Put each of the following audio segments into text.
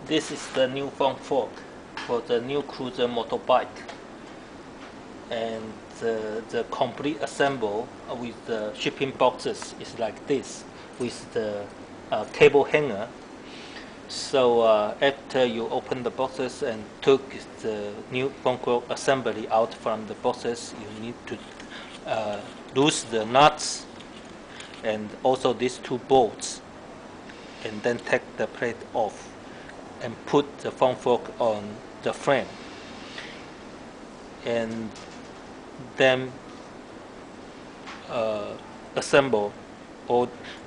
This is the new phone fork for the new cruiser motorbike, and the complete assemble with the shipping boxes is like this, with the cable hanger. So after you open the boxes and took the new phone fork assembly out from the boxes, you need to loose the nuts and also these two bolts, and then take the plate off and put the phone fork on the frame, and then assemble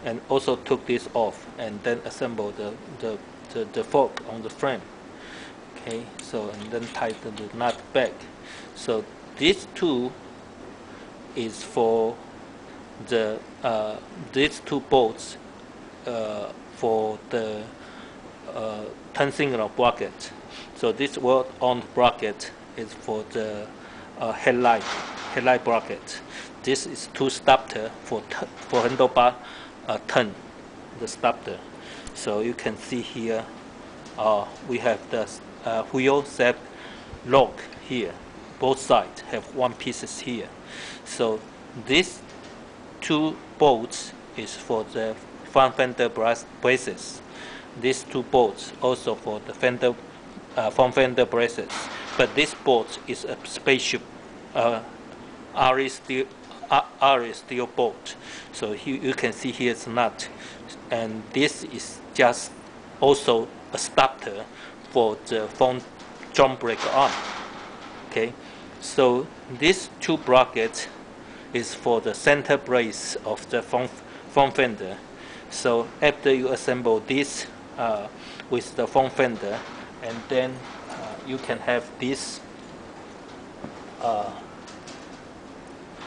and also took this off and then assemble the fork on the frame. Okay, so and then tighten the nut back. So these two is for the these two bolts for the turn-signal bracket. So this weld-on bracket is for the headlight bracket. This is two starter for handlebar turn, the starter. So you can see here we have the wheel set lock here. Both sides have one pieces here. So these two bolts is for the front fender braces. These two bolts also for the fender front fender braces. But this bolt is a spaceship RE steel bolt. So here you can see here's a nut, and this is just also a starter for the front drum brake arm. Okay, so these two brackets is for the center brace of the front fender. So after you assemble this with the front fender, and then you can have this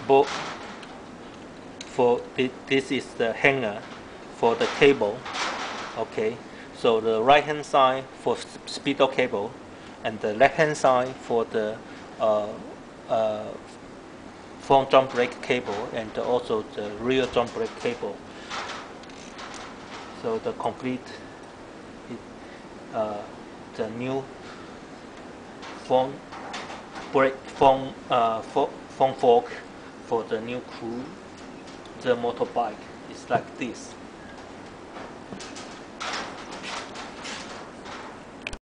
bolt for this is the hanger for the cable. Okay, so the right hand side for speedo cable, and the left hand side for the front drum brake cable, and also the rear drum brake cable. So the complete the new phone fork for the new cruiser motorbike is like this.